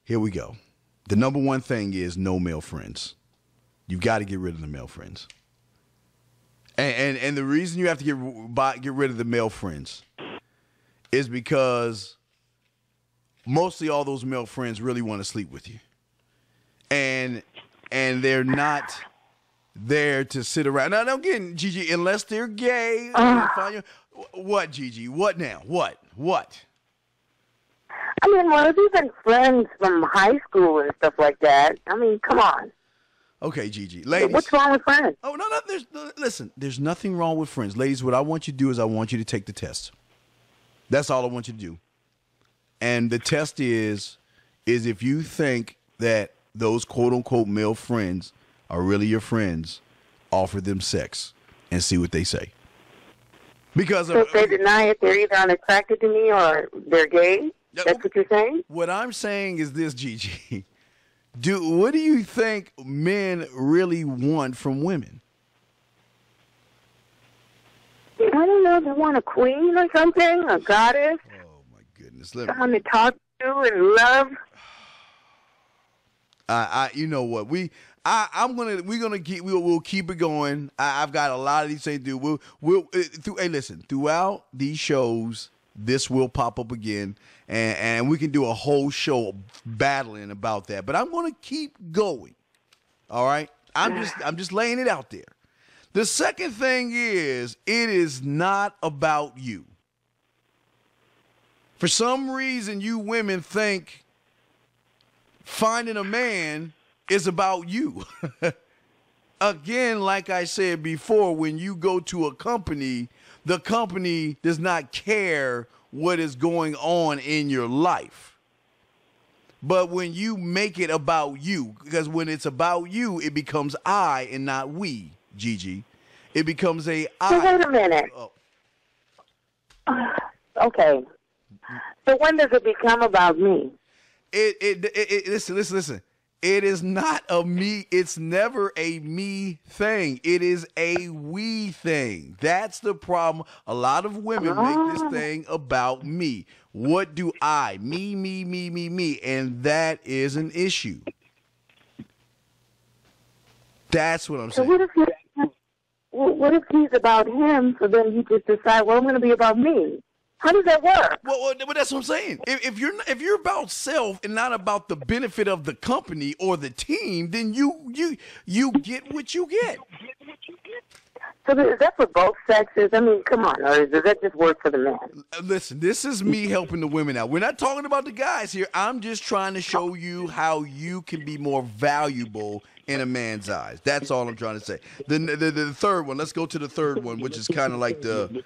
Here we go. The number one thing is no male friends. You've got to get rid of the male friends. And the reason you have to get rid of the male friends is because mostly all those male friends really want to sleep with you. And they're not there to sit around. Now, again, Gigi, unless they're gay. What, Gigi? What now? What? I mean, well, if you've been friends from high school and stuff like that, I mean, come on. Okay, Gigi. Ladies. What's wrong with friends? Oh, no, listen, there's nothing wrong with friends. Ladies, what I want you to do is I want you to take the test. That's all I want you to do. And the test is if you think that those quote-unquote male friends are really your friends, offer them sex and see what they say. Because so if they deny it, they're either unattracted to me or they're gay? That's what you're saying? What I'm saying is this, Gigi. What do you think men really want from women? I don't know. They want a queen or something, a goddess. Oh my goodness! Someone to talk to and love. You know what? We'll keep it going. I've got a lot of these things to do. Hey, listen, throughout these shows, this will pop up again, and we can do a whole show battling about that. But I'm going to keep going. All right? I'm just laying it out there. The second thing is, it is not about you. For some reason, you women think finding a man is about you. Again, like I said before, when you go to a company, the company does not care what is going on in your life. But when you make it about you, because when it's about you, it becomes I and not we, Gigi. It becomes a I. So wait a minute. Okay. So when does it become about me? Listen. It is not a me. It's never a me thing. It is a we thing. That's the problem. A lot of women make this thing about me. What do I? Me. And that is an issue. That's what I'm saying. So what if he's about him, so then you just decide, well, I'm going to be about me? How does that work? Well, that's what I'm saying. If you're about self and not about the benefit of the company or the team, then you get what you get. So is that for both sexes? I mean, come on, or does that just work for the men? Listen, this is me helping the women out. We're not talking about the guys here. I'm just trying to show you how you can be more valuable in a man's eyes. That's all I'm trying to say. The third one. Let's go to the third one, which is kind of like the.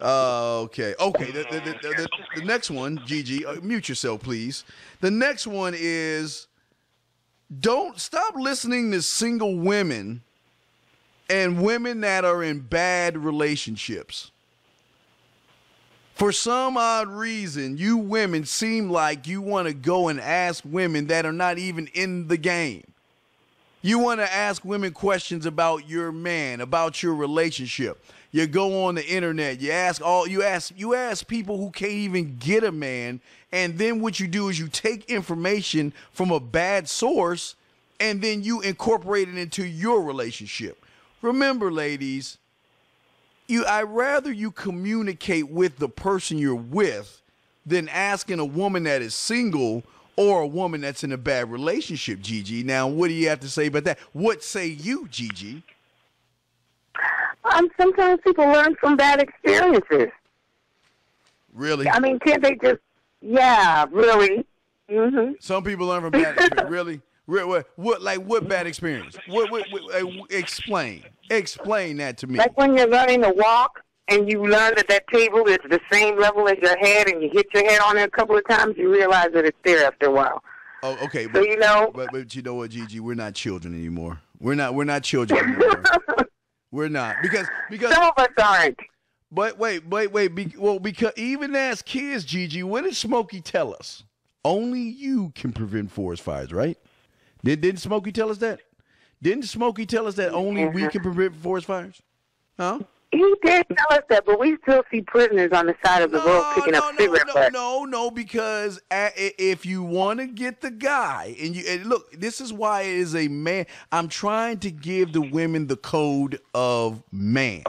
Okay. The next one, Gigi, mute yourself, please. The next one is don't stop listening to single women and women that are in bad relationships. For some odd reason, you women seem like you want to go and ask women that are not even in the game. You want to ask women questions about your man, about your relationship. You go on the internet, you ask people who can't even get a man, and then what you do is you take information from a bad source and then you incorporate it into your relationship. Remember, ladies, I'd rather you communicate with the person you're with than asking a woman that is single or a woman that's in a bad relationship, Gigi. Now, what do you have to say about that? What say you, Gigi? Sometimes people learn from bad experiences. Really? I mean, can't they just, yeah, really. Mm-hmm. Some people learn from bad experience. Really? What bad experience? Explain that to me. Like when you're learning to walk and you learn that table is the same level as your head and you hit your head on it a couple of times, you realize that it's there after a while. Oh, okay. So, you know. But you know what, Gigi? We're not children anymore. We're not children anymore. We're not. Because some of us aren't. But wait. Because even as kids, Gigi, what did Smokey tell us? Only you can prevent forest fires, right? Didn't Smokey tell us that? Didn't Smokey tell us that only we can prevent forest fires? Huh? He did tell us that, but we still see prisoners on the side of the road picking up cigarette butts. No, because if you want to get the guy, and look, this is why it is a man. I'm trying to give the women the code of man.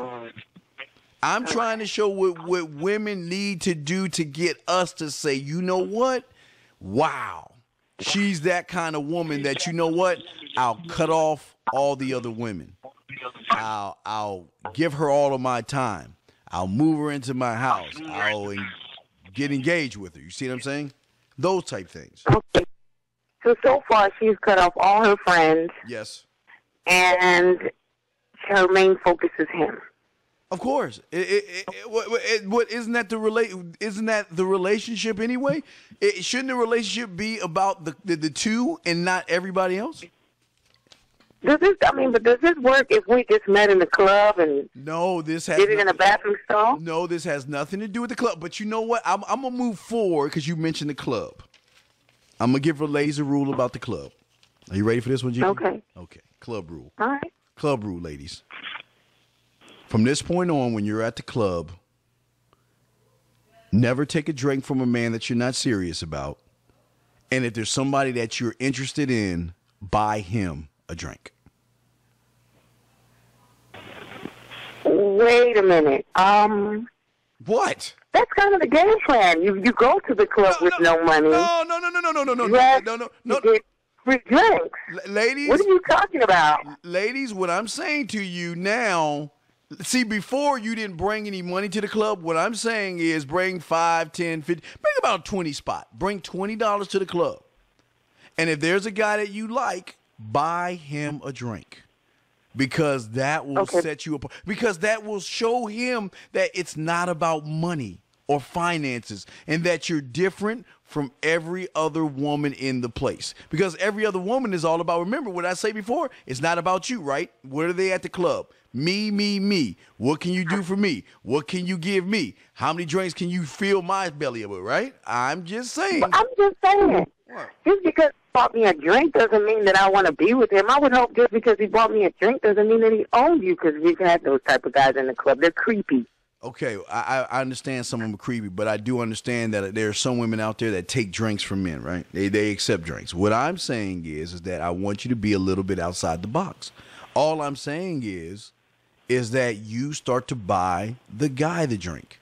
I'm trying to show what women need to do to get us to say, you know what? Wow, she's that kind of woman that, you know what? I'll cut off all the other women. I'll give her all of my time. I'll move her into my house. I'll get engaged with her. You see what I'm saying? Those type things. Okay. So far, she's cut off all her friends. Yes. And her main focus is him. Of course. What isn't that the relationship anyway? Shouldn't the relationship be about the two and not everybody else? Does this work if we just met in the club and did it in a bathroom stall? No, this has nothing to do with the club. But you know what? I'm gonna move forward because you mentioned the club. I'm gonna give ladies a rule about the club. Are you ready for this one, Gigi? Okay. Okay. Club rule. All right. Club rule, ladies. From this point on, when you're at the club, never take a drink from a man that you're not serious about. And if there's somebody that you're interested in, buy him a drink. Wait a minute. What? That's kind of the game plan. You go to the club with no money. No. You get free drinks. Ladies. What are you talking about? Ladies, what I'm saying to you now, see, before you didn't bring any money to the club. What I'm saying is bring 5, 10, 50, bring about 20 spot. Bring $20 to the club. And if there's a guy that you like, buy him a drink. Because that will set you apart. Because that will show him that it's not about money or finances and that you're different from every other woman in the place. Because every other woman is all about, remember what I say before, it's not about you, right? What are they at the club? Me. What can you do for me? What can you give me? How many drinks can you fill my belly up with, right? I'm just saying. I'm just saying. What? Just because he bought me a drink doesn't mean that I want to be with him. I would hope just because he bought me a drink doesn't mean that he owns you, because we've had those type of guys in the club. They're creepy. Okay, I understand some of them are creepy, but I do understand that there are some women out there that take drinks from men, right? They accept drinks. What I'm saying is that I want you to be a little bit outside the box. All I'm saying is that you start to buy the guy the drink.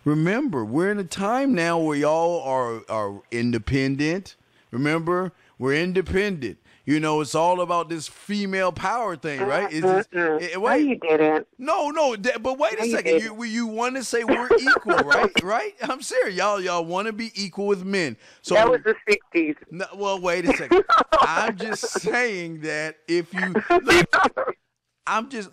Remember, we're in a time now where y'all are independent. Remember, we're independent. You know, it's all about this female power thing, right? No, you didn't. No, but wait a second. You want to say we're equal, right? Right? I'm serious. Y'all want to be equal with men. So that was the 60s. No, well, wait a second. I'm just saying that if you look, I'm just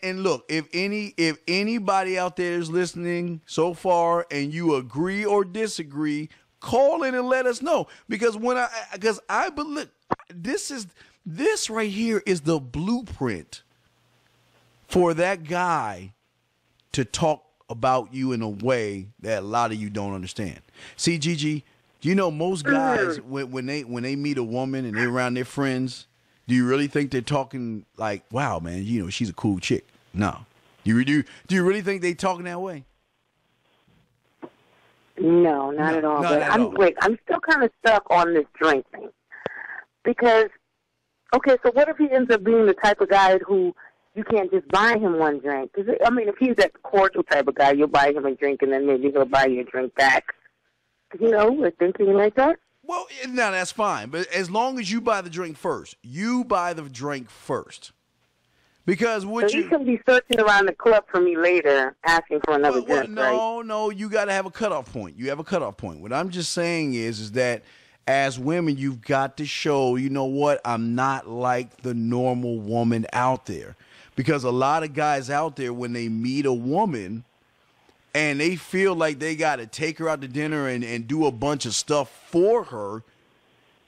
and look, if anybody out there is listening so far and you agree or disagree, call in and let us know, because I believe this right here is the blueprint for that guy to talk about you in a way that a lot of you don't understand. See, Gigi, you know most guys when they meet a woman and they're around their friends, do you really think they're talking like, wow, man, you know, she's a cool chick? No. Do you really think they talking that way? No, not at all. But I'm still kind of stuck on this drink thing. Because, okay, so what if he ends up being the type of guy who you can't just buy him one drink? Because, I mean, if he's that cordial type of guy, you'll buy him a drink and then maybe he'll buy you a drink back. You know, we're thinking like that. Well, no, that's fine. But as long as you buy the drink first. Because you can be searching around the club for me later, asking for another drink, right? No, you got to have a cutoff point. You have a cutoff point. What I'm just saying is that as women, you've got to show, you know what, I'm not like the normal woman out there. Because a lot of guys out there, when they meet a woman and they feel like they got to take her out to dinner and do a bunch of stuff for her,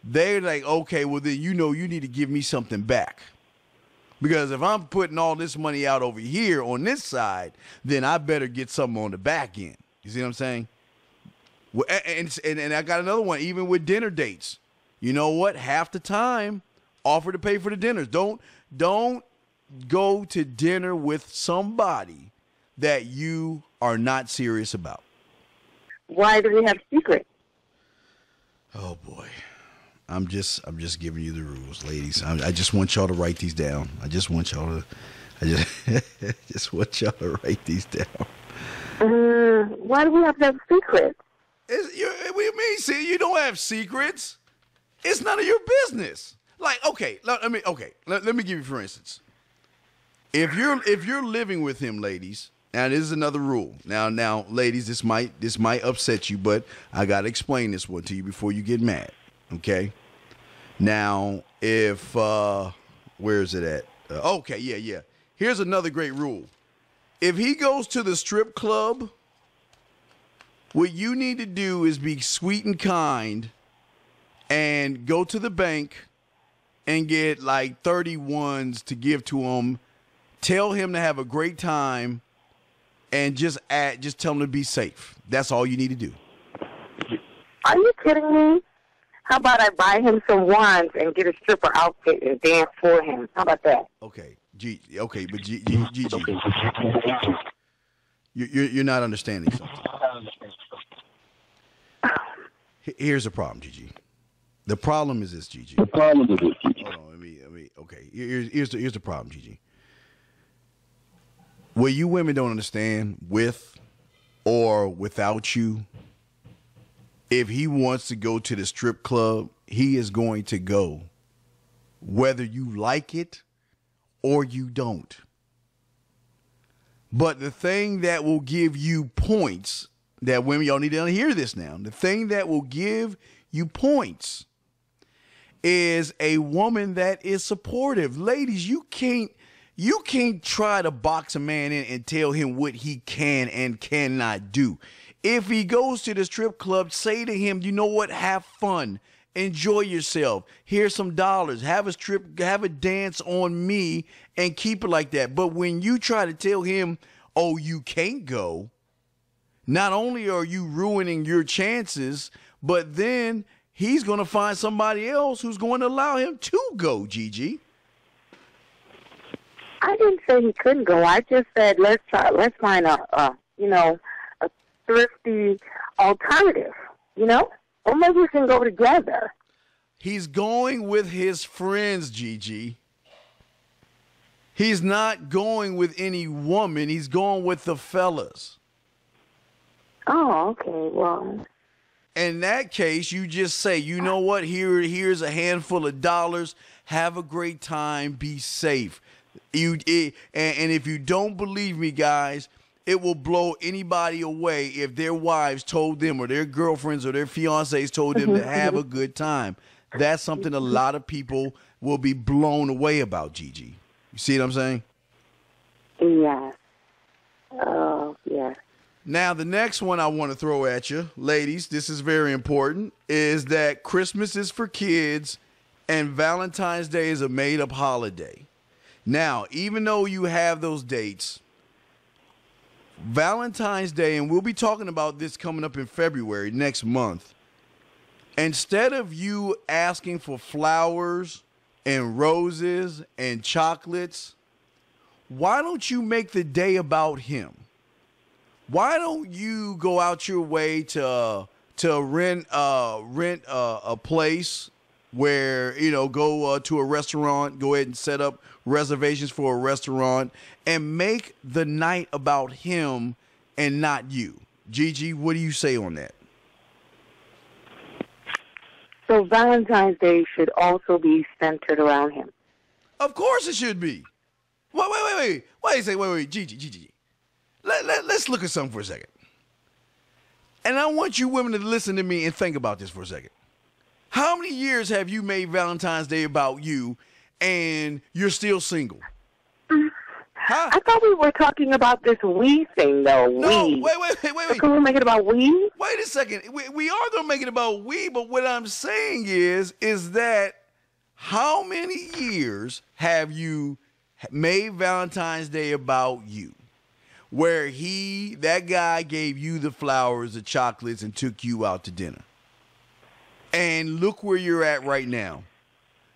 they're like, okay, well, then you know you need to give me something back. Because if I'm putting all this money out over here on this side, then I better get something on the back end. You see what I'm saying? And I got another one, even with dinner dates. You know what? Half the time, offer to pay for the dinners. Don't go to dinner with somebody that you are not serious about? Why do we have secrets? Oh boy. I'm just giving you the rules, ladies. I just want y'all to write these down. I just want y'all to write these down. Why do we have to have secrets? What do you mean? See, you don't have secrets. It's none of your business. Like, okay, let me give you for instance. If you're living with him, ladies, now this is another rule. Now, ladies, this might upset you, but I gotta explain this one to you before you get mad. Okay. Now, if where is it at? Okay, yeah. Here's another great rule. If he goes to the strip club, what you need to do is be sweet and kind and go to the bank and get like 31s to give to him. Tell him to have a great time and just tell him to be safe. That's all you need to do. Are you kidding me? How about I buy him some wands and get a stripper outfit and dance for him? How about that? Okay, but Gigi, you're not understanding something. Here's the problem, Gigi. The problem is this, Gigi. Hold on, let me. Okay, here's the problem, Gigi. What you women don't understand, with or without you, if he wants to go to the strip club, he is going to go, whether you like it or you don't. But the thing that will give you points, that women, y'all need to hear this now. The thing that will give you points is a woman that is supportive. Ladies, you can't try to box a man in and tell him what he can and cannot do. If he goes to the strip club, say to him, you know what, have fun. Enjoy yourself. Here's some dollars. Have a dance on me and keep it like that. But when you try to tell him, oh, you can't go, not only are you ruining your chances, but then he's going to find somebody else who's going to allow him to go, Gigi. I didn't say he couldn't go. I just said let's find a thrifty alternative, or maybe we can go together. He's going with his friends, Gigi. He's not going with any woman. He's going with the fellas. Oh, okay. Well, in that case, you just say, you know what? Here's a handful of dollars. Have a great time. Be safe. And if you don't believe me, guys, it will blow anybody away if their wives told them, or their girlfriends or their fiancés told them to have a good time. That's something a lot of people will be blown away about, Gigi. You see what I'm saying? Yes. Oh, yes. Now, the next one I want to throw at you, ladies, this is very important, is that Christmas is for kids and Valentine's Day is a made-up holiday. Now, even though you have those dates, Valentine's Day, and we'll be talking about this coming up in February next month, instead of you asking for flowers and roses and chocolates, why don't you make the day about him? Why don't you go out your way to rent a place where, go to a restaurant, go ahead and set up reservations for a restaurant and make the night about him and not you. Gigi, what do you say on that? So Valentine's Day should also be centered around him. Of course it should be. Wait, Gigi. Let's look at something for a second. And I want you women to listen to me and think about this for a second. How many years have you made Valentine's Day about you and you're still single? Huh? I thought we were talking about this we thing, though. No, we. wait. So can we make it about we? Wait a second. We are going to make it about we, but what I'm saying is that how many years have you made Valentine's Day about you? Where that guy gave you the flowers, the chocolates, and took you out to dinner. And look where you're at right now.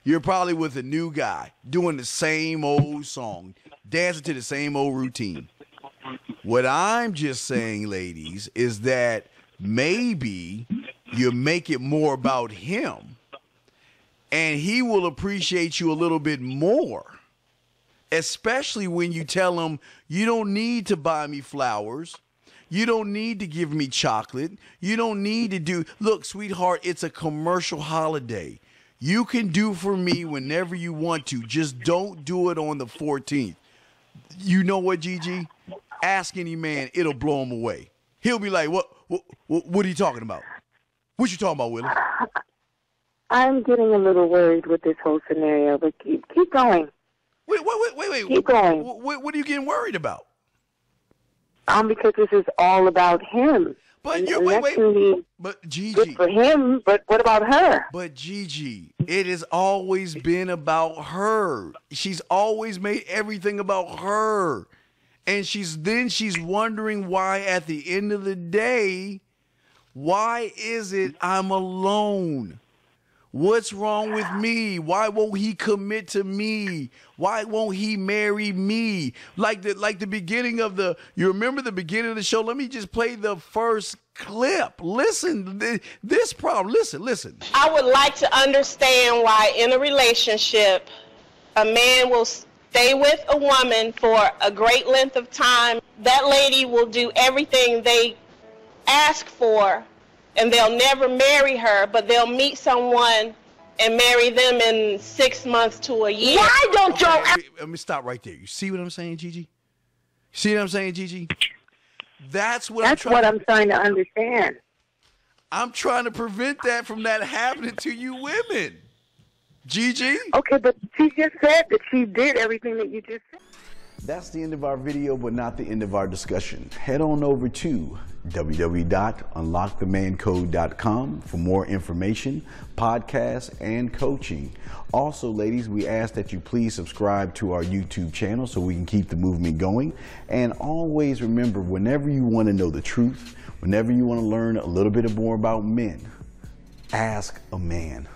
You're probably with a new guy doing the same old song, dancing to the same old routine. What I'm just saying, ladies, is that maybe you make it more about him and he will appreciate you a little bit more, especially when you tell him you don't need to buy me flowers. You don't need to give me chocolate. You don't need to do, look, sweetheart, it's a commercial holiday. You can do for me whenever you want to. Just don't do it on the 14th. You know what, Gigi? Ask any man, it'll blow him away. He'll be like, what are you talking about? What you talking about, Willie? I'm getting a little worried with this whole scenario, but keep going. Wait. Keep going. What are you getting worried about? Because this is all about him. But But Gigi, good for him. But what about her? But Gigi, it has always been about her. She's always made everything about her, and she's wondering why at the end of the day, why is it I'm alone? What's wrong with me? Why won't he commit to me? Why won't he marry me? Like the beginning of you remember the beginning of the show? Let me just play the first clip. Listen, this problem. Listen. I would like to understand why in a relationship, a man will stay with a woman for a great length of time. That lady will do everything they ask for, and they'll never marry her, but they'll meet someone and marry them in 6 months to a year. Why don't you? Let me stop right there. You see what I'm saying, Gigi? See what I'm saying, Gigi? That's what I'm trying to understand. I'm trying to prevent that from happening to you women. Gigi? Okay, but she just said that she did everything that you just said. That's the end of our video, but not the end of our discussion. Head on over to www.unlockthemancode.com for more information, podcasts, and coaching. Also, ladies, we ask that you please subscribe to our YouTube channel so we can keep the movement going. And always remember, whenever you want to know the truth, whenever you want to learn a little bit more about men, ask a man.